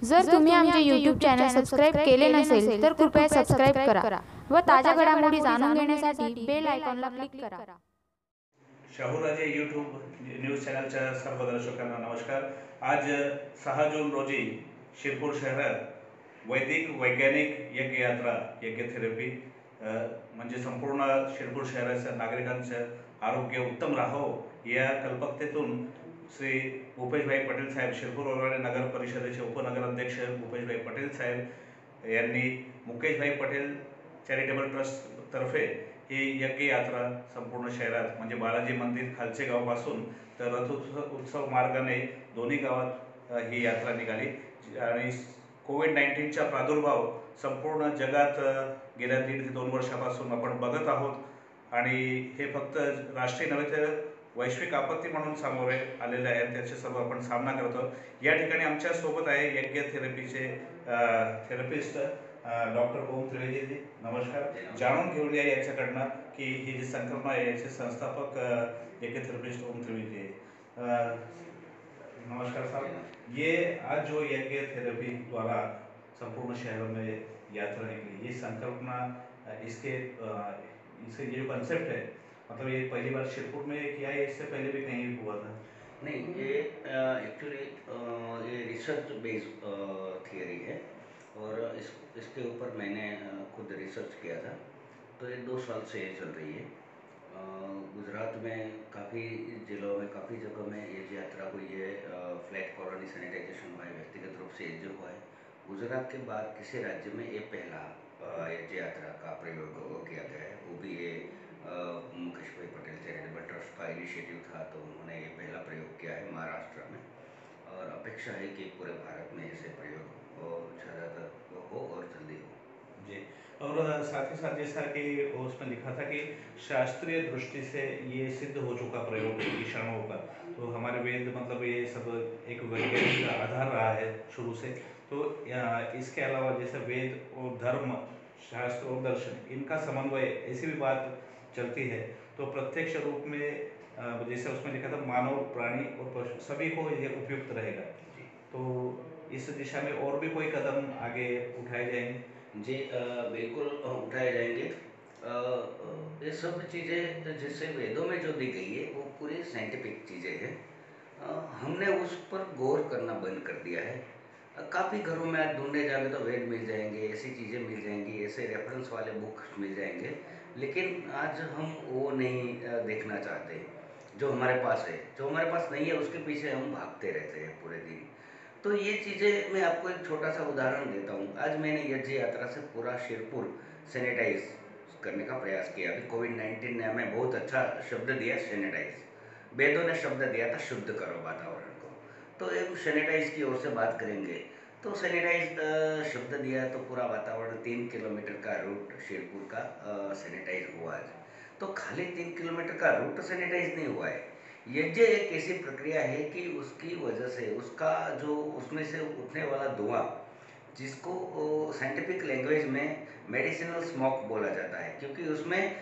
जर तुम्ही आमचे यूट्यूब चॅनल सबस्क्राईब केले नसेल तर कृपया सबस्क्राईब करा व ताज्या घडामोडी जाणून घेण्यासाठी बेल आयकॉनला क्लिक करा. शाहूराजे यूट्यूब न्यूज चॅनलच्या सर्व दर्शकांना नमस्कार. आज 6 जून रोजी शिरपूर शहरात वैज्ञानिक यज्ञ यात्रा यज्ञ थेरपी म्हणजे संपूर्ण शिरपूर शहराच्या नागरिकांचं आरोग्य उत्तम राहो या कल्पकतेतून श्री भूपेशभाई पटेल साहेब, शिरपूर वरवणे नगर परिषदेचे उपनगराध्यक्ष भूपेशभाई पटेल साहेब यांनी मुकेशभाई पटेल चॅरिटेबल ट्रस्टतर्फे ही यज्ञ यात्रा संपूर्ण शहरात म्हणजे बालाजी मंदिर खालचे गावापासून तर रथोत्सव मार्गाने दोन्ही गावात ही यात्रा निघाली. आणि कोविड-19चा प्रादुर्भाव संपूर्ण जगात गेल्या 1.5 ते 2 वर्षापासून आपण बघत आहोत आणि हे फक्त राष्ट्रीय नव्हे तर वैश्विक आपत्ती म्हणून सामोरे आलेले आहेत. त्याचे सर्व आपण सामना करतो. या ठिकाणी आमच्या सोबत आहे यज्ञ थेरपीचे थेरपिस्ट डॉक्टर ओम त्रिवेदीजी. नमस्कार. जाणून घेऊया याच्याकडनं की ही जी संकल्पना आहे याचे संस्थापक यज्ञ थेरपिस्ट ओम त्रिवेदी. नमस्कार साहब. ये आज जो यज्ञ थेरेपी द्वारा संपूर्ण शहर में यात्रा निकली, ये संकल्पना इसके ये जो कंसेप्ट है मतलब ये पहली बार शिरपुर में किया है, इससे पहले भी कहीं हुआ था? नहीं, ये एक्चुअली ये रिसर्च बेस्ड थियरी है और इसके ऊपर मैंने खुद रिसर्च किया था. तो ये 2 साल से ये चल रही है. गुजरात में काफ़ी जिलों में काफ़ी जगह में ये यात्रा हुई है. फ्लैट कॉलोनी सैनिटाइजेशन हुआ है, व्यक्तिगत रूप से ये हुआ है. गुजरात के बाद किसी राज्य में ये पहला ये यात्रा का प्रयोग किया गया है. वो भी ये मुकेश भाई पटेल चैरिटेबल ट्रस्ट का इनिशिएटिव था, तो उन्होंने ये पहला प्रयोग किया है महाराष्ट्र में. और अपेक्षा है कि पूरे भारत में ऐसे प्रयोग ज़्यादातर हो और जल्दी हो. जी. और साथ ही साथ जैसा कि उसमें लिखा था कि शास्त्रीय दृष्टि से ये सिद्ध हो चुका प्रयोग किसानों का, तो हमारे वेद मतलब ये सब एक वैज्ञानिक आधार रहा है शुरू से. तो इसके अलावा जैसे वेद और धर्म, शास्त्र और दर्शन इनका समन्वय ऐसी भी बात चलती है, तो प्रत्यक्ष रूप में जैसे उसमें लिखा था मानव, प्राणी और पशु सभी को ये उपयुक्त रहेगा. तो इस दिशा में और भी कोई कदम आगे उठाए जाएंगे? जी, बिल्कुल उठाए जाएंगे. ये सब चीज़ें जैसे वेदों में जो दी गई है वो पूरी साइंटिफिक चीज़ें हैं. हमने उस पर गौर करना बंद कर दिया है. काफ़ी घरों में आज ढूंढे जाएंगे तो वेद मिल जाएंगे, ऐसी चीज़ें मिल जाएंगी, ऐसे रेफरेंस वाले बुक्स मिल जाएंगे, लेकिन आज हम वो नहीं देखना चाहते. जो हमारे पास है, जो हमारे पास नहीं है उसके पीछे हम भागते रहते हैं पूरे दिन. तो ये चीज़ें मैं आपको एक छोटा सा उदाहरण देता हूँ. आज मैंने यज्ञ यात्रा से पूरा शिरपुर सैनिटाइज करने का प्रयास किया. अभी कोविड-19 ने हमें बहुत अच्छा शब्द दिया सैनिटाइज. वेदों ने शब्द दिया था शुद्ध करो वातावरण को. तो एक सैनिटाइज की ओर से बात करेंगे तो सैनिटाइज शब्द दिया तो पूरा वातावरण 3 किलोमीटर का रूट शिरपुर का सैनिटाइज हुआ आज. तो खाली 3 किलोमीटर का रूट सैनिटाइज नहीं हुआ है. यज्ञ एक ऐसी प्रक्रिया है कि उसकी वजह से उसका जो उसमें से उठने वाला धुआं, जिसको साइंटिफिक लैंग्वेज में मेडिसिनल स्मोक बोला जाता है, क्योंकि उसमें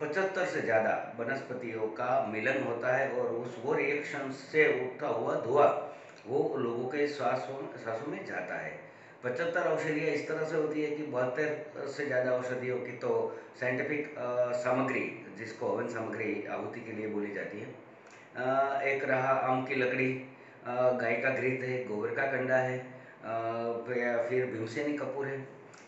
75 से ज़्यादा वनस्पतियों का मिलन होता है और वो रिएक्शन से उठता हुआ धुआं वो लोगों के सांसों में जाता है. 75 औषधियाँ इस तरह से होती है कि 72 से ज़्यादा औषधियों की तो साइंटिफिक सामग्री, जिसको हवन सामग्री आहुति के लिए बोली जाती है. एक रहा आम की लकड़ी, गाय का घृत है, गोबर का कंडा है, फिर भीमसेनी कपूर है.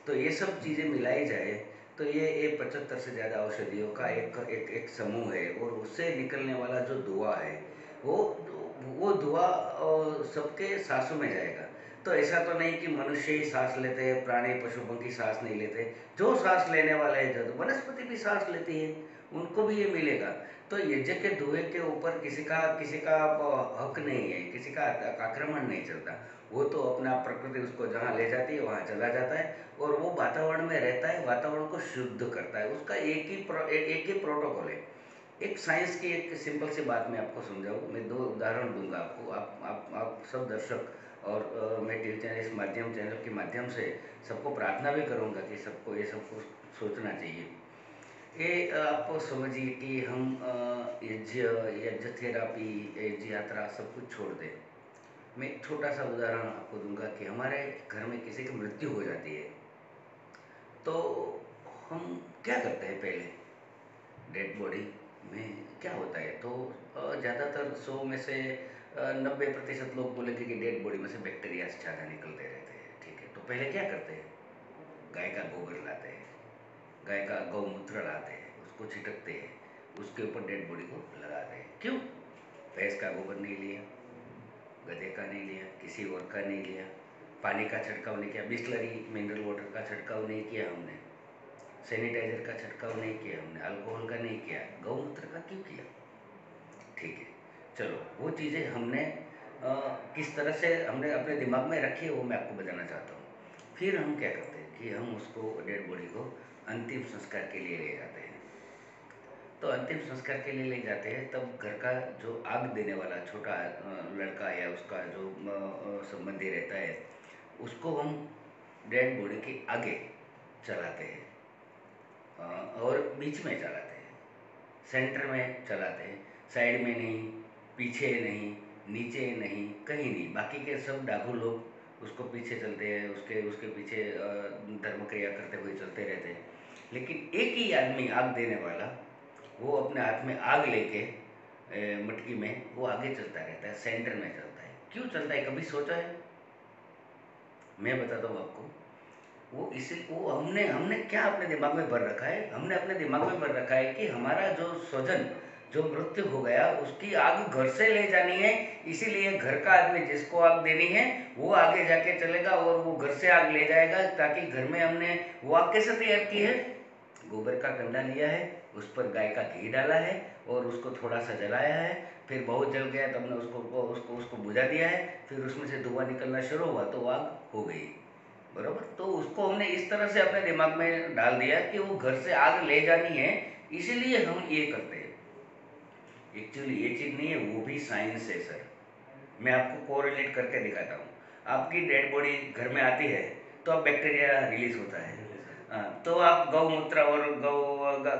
तो ये सब चीज़ें मिलाई जाए तो ये 75 से ज़्यादा औषधियों का एक समूह है. और उससे निकलने वाला जो धुआं है वो धुआं सबके सांसों में जाएगा. तो ऐसा तो नहीं कि मनुष्य ही सांस लेते हैं, प्राणी पशु पंखी सांस नहीं लेते. जो सांस लेने वाले हैं, जो वनस्पति भी सांस लेती है, उनको भी ये मिलेगा. तो यज्ञ के धुएं के ऊपर किसी का हक नहीं है, किसी का आक्रमण नहीं चलता. वो तो अपना प्रकृति उसको जहाँ ले जाती है वहाँ चला जाता है और वो वातावरण में रहता है, वातावरण को शुद्ध करता है. उसका एक ही प्रोटोकॉल है. एक साइंस की एक सिंपल सी बात मैं आपको समझाऊँ. मैं 2 उदाहरण दूंगा आपको. आप सब दर्शक और मैं टीवी चैनल इस चैनल के माध्यम से सबको प्रार्थना भी करूँगा कि सबको ये सब कुछ सोचना चाहिए. ये आप समझिए कि हम यज्ञ थेरापी, यज्ञ यात्रा सब कुछ छोड़ दें मैं एक छोटा सा उदाहरण आपको दूंगा कि हमारे घर में किसी की मृत्यु हो जाती है तो हम क्या करते हैं पहले। डेड बॉडी में क्या होता है तो ज़्यादातर 100 में से 90% लोग बोलेंगे कि डेड बॉडी में से बैक्टीरिया ज़्यादा निकलते रहते हैं। ठीक है, तो पहले क्या करते हैं, गाय का गोबर लाते हैं, गाय का गौमूत्र लाते हैं, उसको छिटकते हैं, उसके ऊपर डेड बॉडी को लगाते हैं। क्यों? भैंस का गोबर नहीं लिया, गधे का नहीं लिया, किसी और का नहीं लिया, पानी का छिड़काव नहीं किया, बिस्लरी मिनरल वाटर का छिड़काव नहीं किया हमने, सैनिटाइजर का छिड़काव नहीं किया हमने, अल्कोहल का नहीं किया, गौमूत्र का क्यों किया? ठीक है, चलो वो चीज़ें हमने किस तरह से हमने अपने दिमाग में रखी है वो मैं आपको बताना चाहता हूँ। फिर हम क्या करते हैं कि हम उसको डेड बॉडी को अंतिम संस्कार के लिए ले जाते हैं। तो अंतिम संस्कार के लिए ले जाते हैं तब घर का जो आग देने वाला छोटा लड़का या उसका जो संबंधी रहता है उसको हम डेड बॉडी के आगे चलाते हैं और बीच में चलाते हैं, सेंटर में चलाते हैं, साइड में नहीं, पीछे नहीं, नीचे नहीं, कहीं नहीं। बाकी के सब डाकू लोग उसको पीछे चलते हैं, उसके उसके पीछे धर्म क्रिया करते हुए चलते रहते हैं। लेकिन एक ही आदमी आग देने वाला वो अपने हाथ में आग लेके मटकी में वो आगे चलता रहता है, सेंटर में चलता है। क्यों चलता है, कभी सोचा है? मैं बताता हूँ आपको। वो हमने हमने क्या अपने दिमाग में भर रखा है, हमने अपने दिमाग में भर रखा है कि हमारा जो स्वजन जो मृत्यु हो गया उसकी आग घर से ले जानी है, इसीलिए घर का आदमी जिसको आग देनी है वो आगे जाके चलेगा और वो घर से आग ले जाएगा, ताकि घर में हमने वो आग कैसे तैयार की है, गोबर का कंडा लिया है, उस पर गाय का घी डाला है और उसको थोड़ा सा जलाया है, फिर बहुत जल गया तब ने उसको उसको उसको बुझा दिया है, फिर उसमें से धुआं निकलना शुरू हुआ तो आग हो गई। बरोबर, तो उसको हमने इस तरह से अपने दिमाग में डाल दिया कि वो घर से आग ले जानी है, इसीलिए हम ये करते हैं। एक्चुअली ये चीज़ नहीं है, वो भी साइंस है सर। मैं आपको कोरिलेट करके दिखाता हूँ। आपकी डेड बॉडी घर में आती है तो अब बैक्टीरिया रिलीज होता है। तो आप गौमूत्र और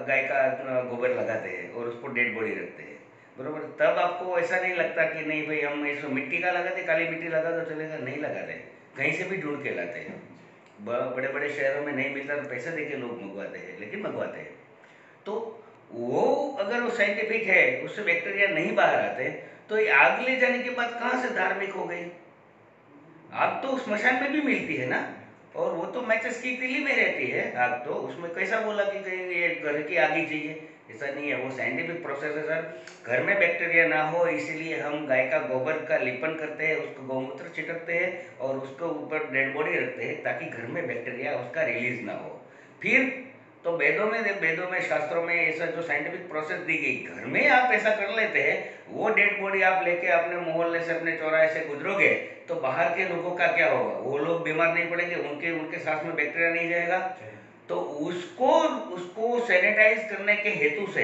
गाय का गोबर लगाते हैं और उसको डेड बॉडी रखते हैं, बरोबर। तब आपको ऐसा नहीं लगता कि नहीं भाई हम इसमें मिट्टी का लगाते, काली मिट्टी लगा तो चलेगा, नहीं लगाते, कहीं से भी ढूंढ के लाते हैं। बड़े बड़े शहरों में नहीं मिलता तो पैसे दे के लोग मंगवाते हैं, लेकिन मंगवाते हैं। तो वो अगर वो साइंटिफिक है, उससे बैक्टीरिया नहीं बाहर आते, तो ये आग ले जाने के बाद कहाँ से धार्मिक हो गई? आग तो स्मशान में भी मिलती है ना, और वो तो मैचेस की तिली में रहती है आग, तो उसमें कैसा बोला कि कहीं ये घर की आग ही चाहिए? ऐसा नहीं है, वो साइंटिफिक प्रोसेस है सर। घर में बैक्टीरिया ना हो इसीलिए हम गाय का गोबर का लेपन करते हैं, उसको गौमूत्र छिटकते हैं और उसको ऊपर डेड बॉडी रखते हैं ताकि घर में बैक्टीरिया उसका रिलीज ना हो। फिर तो वेदों में शास्त्रों में ऐसा जो साइंटिफिक प्रोसेस दी गई, घर में आप ऐसा कर लेते हैं, वो डेड बॉडी आप लेके अपने मोहल्ले से अपने चौराहे से गुजरोगे तो बाहर के लोगों का क्या होगा? वो लोग बीमार नहीं पड़ेंगे, उनके उनके सांस में बैक्टीरिया नहीं जाएगा। तो उसको उसको सैनिटाइज करने के हेतु से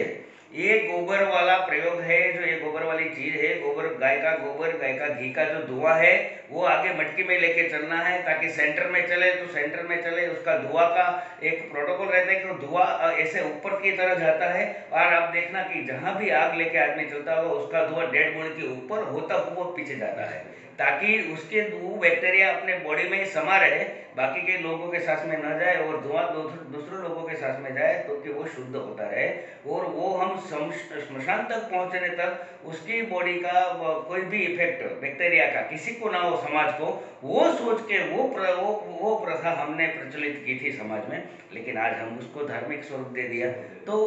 ये गोबर वाला प्रयोग है, जो ये गोबर वाली चीज है, गोबर गाय का घी का जो धुआं है वो आगे मटकी में लेके चलना है ताकि सेंटर में चले, तो सेंटर में चले। उसका धुआं का एक प्रोटोकॉल रहता है कि वो धुआं ऐसे ऊपर की तरह जाता है, और आप देखना कि जहां भी आग लेके आदमी चलता होगा उसका धुआं डेड बॉडी के ऊपर होता हुआ पीछे जाता है, ताकि उसके वो बैक्टीरिया अपने बॉडी में ही समा रहे, बाकी के लोगों के सांस में न जाए और धुआं दूसरे लोगों के सांस में जाए, तो कि वो शुद्ध होता रहे। और वो हम श्मशान तक पहुंचने तक उसकी बॉडी का कोई भी इफेक्ट बैक्टीरिया का किसी को ना हो, समाज को, वो सोच के वो प्रथा हमने प्रचलित की थी समाज में, लेकिन आज हम उसको धार्मिक स्वरूप दे दिया। तो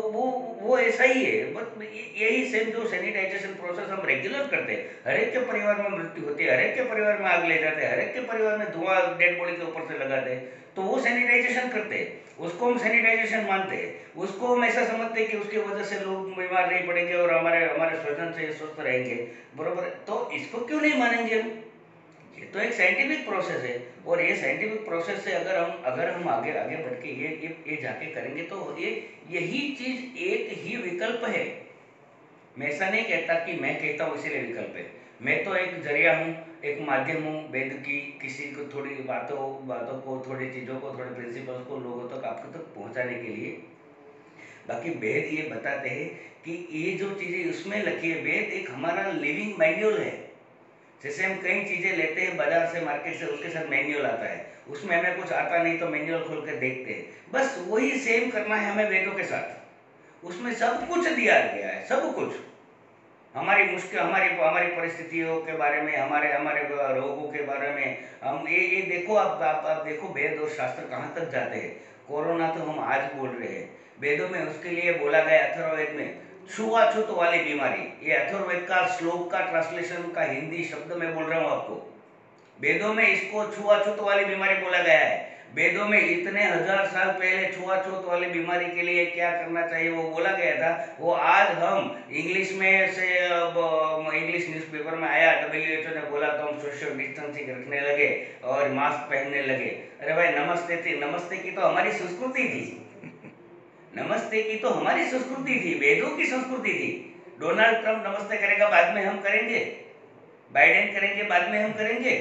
वो ऐसा ही है, बस यही सेम जो सैनिटाइजेशन प्रोसेस हम रेगुलर करते हैं, हर एक के परिवार में मृत्यु होती है, हर एक के परिवार में आग ले जाते हैं, हर एक के परिवार में धुआं डेड बॉडी के ऊपर से लगाते हैं, तो वो सैनिटाइजेशन करते हैं, उसको हम सैनिटाइजेशन मानते हैं, उसको हम ऐसा समझते हैं कि उसकी वजह से लोग बीमार नहीं पड़ेंगे और हमारे हमारे स्वजन से स्वस्थ रहेंगे, बरोबर। तो इसको क्यों नहीं मानेंगे हम? ये तो एक साइंटिफिक प्रोसेस है, और ये साइंटिफिक प्रोसेस से अगर हम आगे आगे बढ़ के ये जाके करेंगे तो यही चीज एक ही विकल्प है। मैं ऐसा नहीं कहता कि मैं कहता हूँ इसीलिए विकल्प है, मैं तो एक जरिया हूँ, एक माध्यम हूँ वेद की, किसी को थोड़ी बातों को, थोड़ी चीज़ों को, थोड़े प्रिंसिपल्स को लोगों तक आपको तक पहुँचाने के लिए। बाकी वेद ये बताते हैं कि ये जो चीज़ें उसमें लिखी है, वेद एक हमारा लिविंग मैन्युअल है, जैसे हम कई चीज़ें लेते हैं बाजार से, मार्केट से, उसके साथ मैन्युअल आता है, उसमें हमें कुछ आता नहीं तो मैन्युअल खोल कर देखते हैं। बस वही सेम करना है हमें वेदों के साथ। उसमें सब कुछ दिया गया है, सब कुछ। हमारी मुश्किल, हमारी परिस्थितियों के बारे में, हमारे हमारे रोगों के बारे में। हम ये देखो, आप देखो वेद और शास्त्र कहाँ तक जाते हैं। कोरोना तो हम आज बोल रहे हैं, वेदों में उसके लिए बोला गया अथर्ववेद में छुआछूत वाली बीमारी। ये अथर्ववेद का श्लोक का ट्रांसलेशन का हिंदी शब्द मैं बोल रहा हूँ आपको। वेदों में इसको छुआछूत वाली बीमारी बोला गया है। वेदों में इतने हजार साल पहले छुआछूत वाली बीमारी के लिए क्या करना चाहिए वो बोला गया था। वो आज हम इंग्लिश में से, इंग्लिश न्यूज़पेपर में आया, WHO ने बोला तो हम सोशल डिस्टेंसिंग रखने लगे और मास्क पहनने लगे। अरे भाई, नमस्ते की तो हमारी संस्कृति थी। नमस्ते की तो हमारी संस्कृति थी, वेदों की संस्कृति थी। डोनाल्ड ट्रंप नमस्ते करेगा, बाद में हम करेंगे। बाइडेन करेंगे, बाद में हम करेंगे।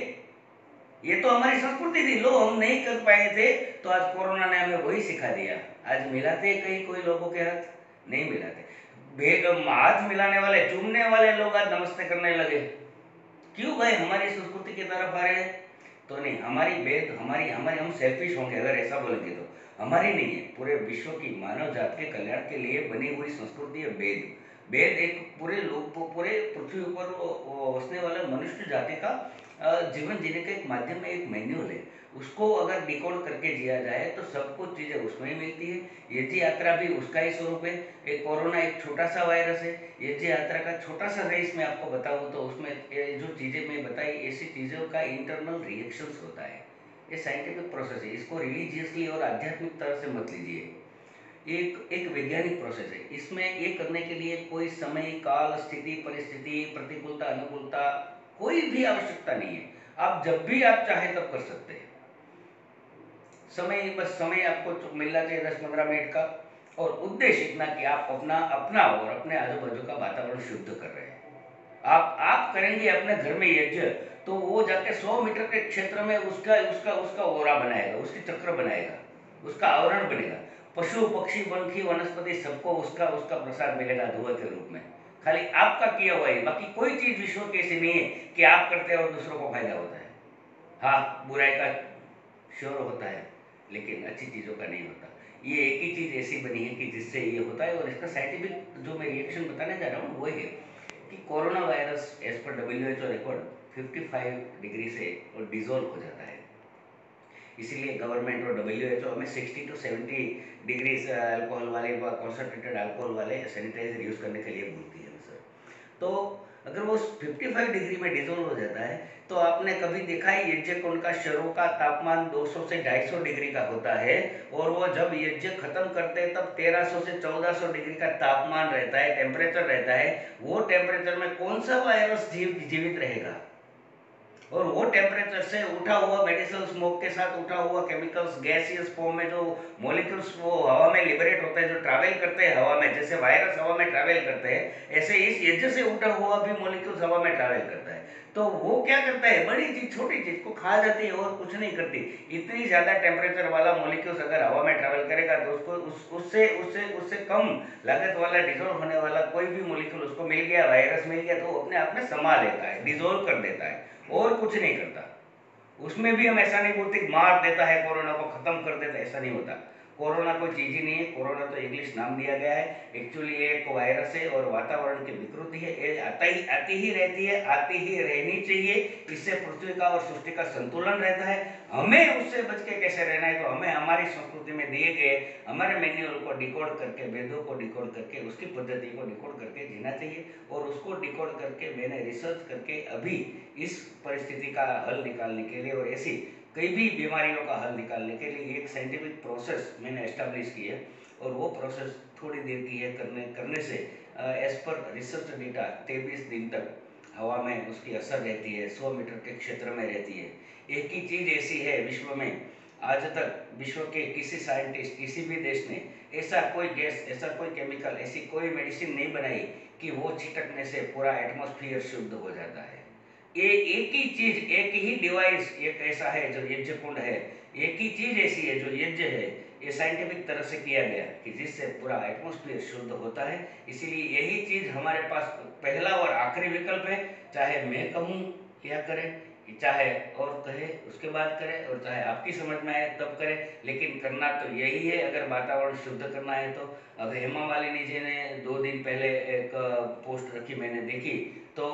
ये तो हमारी संस्कृति थी। लो, हम नहीं कर पाए थे तो आज कोरोना ने हमें वही सिखा दिया। आज मिलाते कहीं कोई लोगों के हाथ नहीं मिलाते। हाथ मिलाने वाले, चूमने वाले लोग आज नमस्ते करने लगे। क्यों भाई? हमारी संस्कृति की तरफ आ रहे हैं तो नहीं। हमारी वेद, हमारी हमारी हम सेल्फिश होंगे अगर ऐसा बोलेंगे तो। हमारी नहीं है, पूरे विश्व की मानव जात के कल्याण के लिए बनी हुई संस्कृति है वेद। वेद एक पूरे लोग, पूरे पृथ्वी पर बसने वाले मनुष्य जाति का जीवन जीने का एक माध्यम है, एक मैन्युअल है। उसको अगर डिकोड करके जिया जाए तो सब कुछ चीज़ें उसमें ही मिलती है। यज्ञ यात्रा भी उसका ही स्वरूप है। एक कोरोना एक छोटा सा वायरस है, यज्ञ यात्रा का छोटा सा रेस मैं आपको बताऊँ तो उसमें जो चीज़ें मैं बताई, ऐसी चीज़ों का इंटरनल रिएक्शंस होता है। ये साइंटिफिक प्रोसेस है, इसको रिलीजियसली और आध्यात्मिक तरह से मत लीजिए। एक एक वैज्ञानिक प्रोसेस है। इसमें ये करने के लिए कोई समय, काल, स्थिति, परिस्थिति, प्रतिकूलता, अनुकूलता, कोई भी आवश्यकता नहीं है। आप जब भी आप चाहे तब कर सकते हैं। बस समय आपको मिलना चाहिए 10-15 मिनट का, और उद्देश्य इतना कि आप अपना और अपने आजू बाजू का वातावरण शुद्ध कर रहे हैं। आप करेंगे अपने घर में यज्ञ तो वो जाके 100 मीटर के क्षेत्र में उसका उसका उसका ओरा बनाएगा, उसकी चक्र बनाएगा, उसका आवरण बनेगा। पशु पक्षी वनखी वनस्पति सबको उसका उसका प्रसाद मिलेगा धुआं के रूप में। खाली आपका किया हुआ है, बाकी कोई चीज विश्व की ऐसी नहीं है कि आप करते हैं और दूसरों को फायदा होता है। हाँ, बुराई का श्योर होता है लेकिन अच्छी चीज़ों का नहीं होता। ये एक ही चीज़ ऐसी बनी है कि जिससे ये होता है, और इसका साइंटिफिक जो मैं रिएक्शन बताने जा रहा हूँ वो है कि corona virus as per WHO record 55 degree से और डिजोल्व हो जाता है। इसीलिए गवर्नमेंट और WHO हमें 60 to 70 डिग्रीज अल्कोहल वाले व कॉन्सनट्रेटेड अल्कोहल वाले सैनिटाइजर यूज़ करने के लिए बोलती है सर। तो अगर वो 55 डिग्री में डिजोल्व हो जाता है तो आपने कभी देखा है यज्ञ कुंड का शरों का तापमान 200 से 250 डिग्री का होता है, और वो जब यज्ञ खत्म करते हैं तब 1300 से 1400 डिग्री का तापमान रहता है, टेम्परेचर रहता है। वो टेम्परेचर में कौन सा वायरस जीवित रहेगा? और वो टेम्परेचर से उठा हुआ मेडिसिनल स्मोक के साथ उठा हुआ केमिकल्स गैसियस फॉर्म में जो मॉलिक्यूल्स वो हवा में लिबरेट होते हैं, जो ट्रैवल करते हैं हवा में, जैसे वायरस हवा में ट्रैवल करते हैं, ऐसे इस यज्ञ से उठा हुआ भी मॉलिक्यूल्स हवा में ट्रैवल करता है। तो वो क्या करता है? बड़ी चीज छोटी चीज को खा जाती है और कुछ नहीं करती। इतनी ज्यादा टेम्परेचर वाला मॉलिक्यूल्स अगर हवा में ट्रैवल करेगा तो उसको उससे उससे उससे कम लागत वाला डिजोल्व होने वाला कोई भी मॉलिक्यूल उसको मिल गया, वायरस मिल गया, तो वो अपने आप में समा लेता है, डिजोल्व कर देता है और कुछ नहीं करता। उसमें भी हम ऐसा नहीं बोलते मार देता है, कोरोना को खत्म कर देता है, ऐसा नहीं होता। कोरोना कोई चीज ही नहीं है। कोरोना तो इंग्लिश नाम दिया गया है, एक्चुअली ये एक वायरस है और वातावरण की विकृति है। ये आती ही रहती है, आती ही रहनी चाहिए। इससे पृथ्वी का और सृष्टि का संतुलन रहता है। हमें उससे बच के कैसे रहना है, तो हमें हमारी संस्कृति में दिए गए हमारे मैन्युअल को डिकोड करके, वेदों को डिकोड करके, उसकी पद्धति को डिकोड करके जीना चाहिए। और उसको डिकोड करके मैंने रिसर्च करके अभी इस परिस्थिति का हल निकालने के लिए और ऐसी कई भी बीमारियों का हल निकालने के लिए एक साइंटिफिक प्रोसेस मैंने एस्टेब्लिश की है। और वो प्रोसेस थोड़ी देर की है, करने से एज पर रिसर्च डेटा 23 दिन तक हवा में उसकी असर रहती है, 100 मीटर के क्षेत्र में रहती है। एक ही चीज़ ऐसी है विश्व में, आज तक विश्व के किसी साइंटिस्ट, किसी भी देश ने ऐसा कोई गैस, ऐसा कोई केमिकल, ऐसी कोई मेडिसिन नहीं बनाई कि वो छिटकने से पूरा एटमॉस्फेयर शुद्ध हो जाता है। ये एक ही चीज, एक ही डिवाइस एक ऐसा है जो यज्ञ कुंड है, एक ही चीज ऐसी है जो यज्ञ है। ये साइंटिफिक तरह से किया गया कि जिससे पूरा एटमॉस्फेयर शुद्ध होता है। इसीलिए यही चीज हमारे पास पहला और आखिरी विकल्प है। चाहे मैं कहूँ या करें, कि चाहे और कहे उसके बाद करें, और चाहे आपकी समझ में आए तब करें, लेकिन करना तो यही है अगर वातावरण शुद्ध करना है तो। अगर हेमा मालिनी जी ने 2 दिन पहले एक पोस्ट रखी, मैंने देखी, तो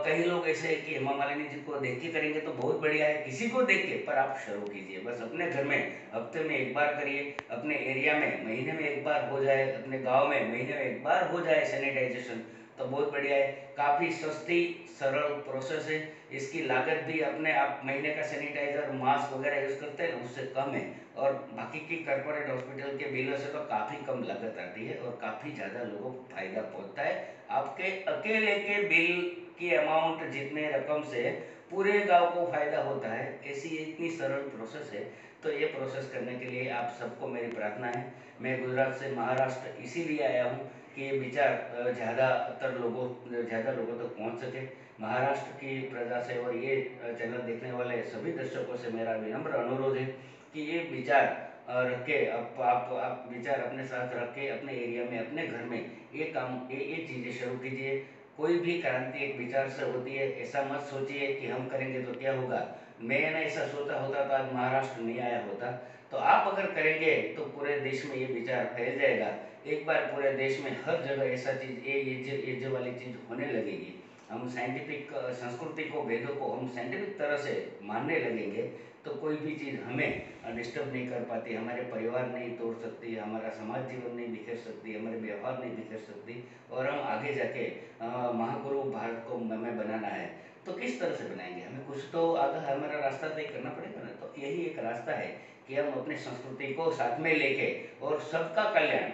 कई लोग ऐसे हैं कि हेमा मालिनी जी को देख के करेंगे तो बहुत बढ़िया है, किसी को देख के, पर आप शुरू कीजिए। बस अपने घर में हफ्ते में एक बार करिए, अपने एरिया में महीने में एक बार हो जाए, अपने गांव में महीने में एक बार हो जाए सैनिटाइजेशन, तो बहुत बढ़िया है। काफ़ी सस्ती सरल प्रोसेस है, इसकी लागत भी अपने आप महीने का सैनिटाइजर मास्क वगैरह यूज़ करते हैं उससे कम है, और बाकी की कॉर्पोरेट हॉस्पिटल के बिलों से तो काफ़ी कम लागत आती है और काफ़ी ज़्यादा लोगों को फायदा पहुंचता है। आपके अकेले के बिल की अमाउंट जितने रकम से पूरे गांव को फायदा होता है, ऐसी इतनी सरल प्रोसेस है। तो ये प्रोसेस करने के लिए आप सबको मेरी प्रार्थना है। मैं गुजरात से महाराष्ट्र इसीलिए आया हूँ कि ये विचार ज़्यादा लोगों तक पहुँच सके। महाराष्ट्र की प्रजा से और ये चैनल देखने वाले सभी दर्शकों से मेरा विनम्र अनुरोध है कि ये विचार रख के आप विचार अपने साथ रख के अपने एरिया में अपने घर में ये चीज़ें शुरू कीजिए। कोई भी क्रांति एक विचार से होती है, ऐसा मत सोचिए कि हम करेंगे तो क्या होगा। मैंने ऐसा सोचा होता तो आज महाराष्ट्र नहीं आया होता। तो आप अगर करेंगे तो पूरे देश में ये विचार फैल जाएगा। एक बार पूरे देश में हर जगह ऐसा चीज़ ये वाली चीज़ होने लगेगी। हम साइंटिफिक संस्कृति को, वेदों को हम साइंटिफिक तरह से मानने लगेंगे, तो कोई भी चीज़ हमें डिस्टर्ब नहीं कर पाती, हमारे परिवार नहीं तोड़ सकती, हमारा समाज जीवन नहीं बिखेर सकती, हमारे व्यवहार नहीं बिखेर सकती, और हम आगे जाके महागुरु भारत को हमें बनाना है तो किस तरह से बनाएंगे। हमें कुछ तो आगे हमारा रास्ता तय करना पड़ेगा ना। तो यही एक रास्ता है कि हम अपनी संस्कृति को साथ में लेके और सबका कल्याण,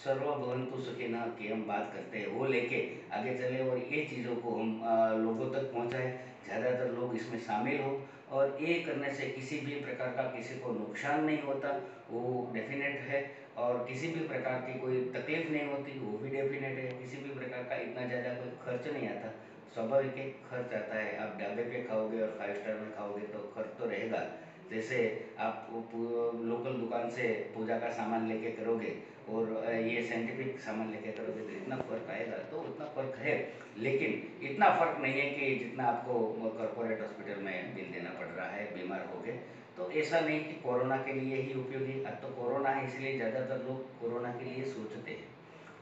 सर्वभवन्तु सुखिनः की हम बात करते हैं, वो लेके आगे चले और ये चीज़ों को हम लोगों तक पहुंचाएं, ज़्यादातर लोग इसमें शामिल हो। और ये करने से किसी भी प्रकार का किसी को नुकसान नहीं होता, वो डेफिनेट है। और किसी भी प्रकार की कोई तकलीफ नहीं होती, वो भी डेफिनेट है। किसी भी प्रकार का इतना ज़्यादा कोई खर्च नहीं आता, स्वाभाविक है खर्च आता है। आप ढाबे पे खाओगे और 5 स्टार में खाओगे तो खर्च तो रहेगा। जैसे आप लोकल दुकान से पूजा का सामान लेके करोगे और ये साइंटिफिक सामान लेके करोगे तो इतना फ़र्क आएगा, तो उतना फ़र्क है, लेकिन इतना फ़र्क नहीं है कि जितना आपको कॉर्पोरेट हॉस्पिटल में बिल देना पड़ रहा है बीमार हो गए। तो ऐसा नहीं कि कोरोना के लिए ही उपयोगी। अब तो कोरोना है इसलिए ज़्यादातर लोग कोरोना के लिए सोचते हैं।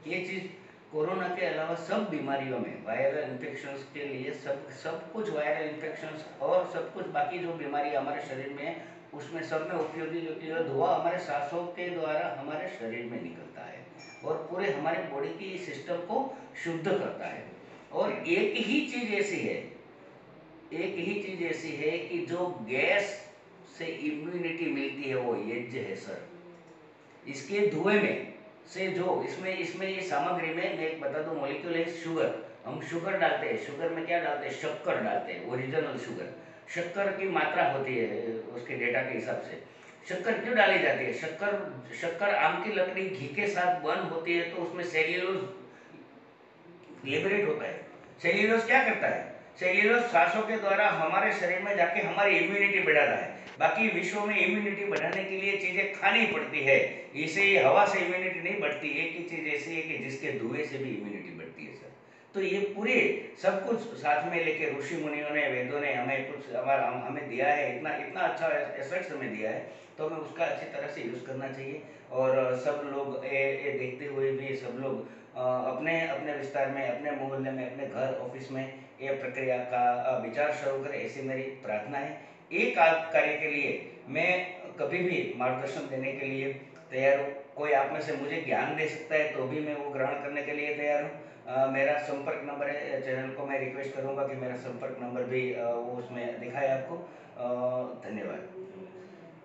ये चीज़ कोरोना के अलावा सब बीमारियों में, वायरल इन्फेक्शंस के लिए सब कुछ वायरल इन्फेक्शंस और सब कुछ बाकी जो बीमारी हमारे शरीर में है उसमें सब में उपयोगी, क्योंकि यह धुआं हमारे सांसों के द्वारा हमारे शरीर में निकलता है और पूरे हमारे बॉडी की सिस्टम को शुद्ध करता है। और एक ही चीज़ ऐसी है कि जो गैस से इम्यूनिटी मिलती है वो यज्ञ है सर। इसके धुएं में से जो इसमें इसमें ये सामग्री में मैं एक बता दूं, मॉलिक्यूल है शुगर। हम शुगर डालते हैं, शुगर में क्या डालते हैं, शक्कर डालते हैं, ओरिजिनल शुगर। शक्कर की मात्रा होती है उसके डेटा के हिसाब से। शक्कर क्यों डाली जाती है, शक्कर आम की लकड़ी घी के साथ बर्न होती है तो उसमें सेल्यूलोज लिबरेट होता है। सेल्यूलोज क्या करता है, सेल्यूलोज सांसों के द्वारा हमारे शरीर में जाके हमारी इम्यूनिटी बढ़ाता है। बाकी विश्व में इम्यूनिटी बढ़ाने के लिए चीज़ें खानी पड़ती है, इसे हवा से इम्यूनिटी नहीं बढ़ती। एक ही चीज़ ऐसी है कि जिसके धुएं से भी इम्यूनिटी बढ़ती है सर। तो ये पूरे सब कुछ साथ में लेके ऋषि मुनियों ने, वेदों ने हमें कुछ हमें दिया है, इतना इतना अच्छा एसेट्स हमें दिया है, तो हमें उसका अच्छी तरह से यूज़ करना चाहिए। और सब लोग ये देखते हुए भी सब लोग अपने अपने विस्तार में, अपने मोहल्ले में, अपने घर ऑफिस में ये प्रक्रिया का विचार शुरू करें, ऐसी मेरी प्रार्थना है। एक कार्य के लिए मैं कभी भी मार्गदर्शन देने के लिए तैयार हूँ। कोई आप में से मुझे ज्ञान दे सकता है तो भी मैं वो ग्रहण करने के लिए तैयार हूँ। मेरा संपर्क नंबर है, चैनल को मैं रिक्वेस्ट करूँगा कि मेरा संपर्क नंबर भी वो उसमें दिखाए आपको। धन्यवाद।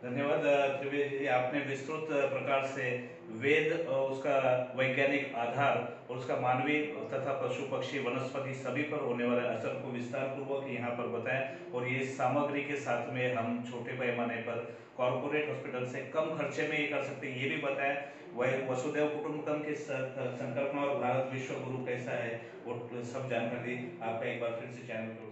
धन्यवाद त्रिवेदी जी, आपने विस्तृत प्रकार से वेद उसका वैज्ञानिक आधार और उसका मानवीय तथा पशु पक्षी वनस्पति सभी पर होने वाले असर को विस्तार पूर्वक यहाँ पर बताएं। और ये सामग्री के साथ में हम छोटे पैमाने पर कॉर्पोरेट हॉस्पिटल से कम खर्चे में ये कर सकते हैं, ये भी बताएं। वह वसुधैव कुटुंबकम के संकल्पना और भारत विश्व गुरु कैसा है वो सब जानकारी आपका एक बार फिर से चैनल पर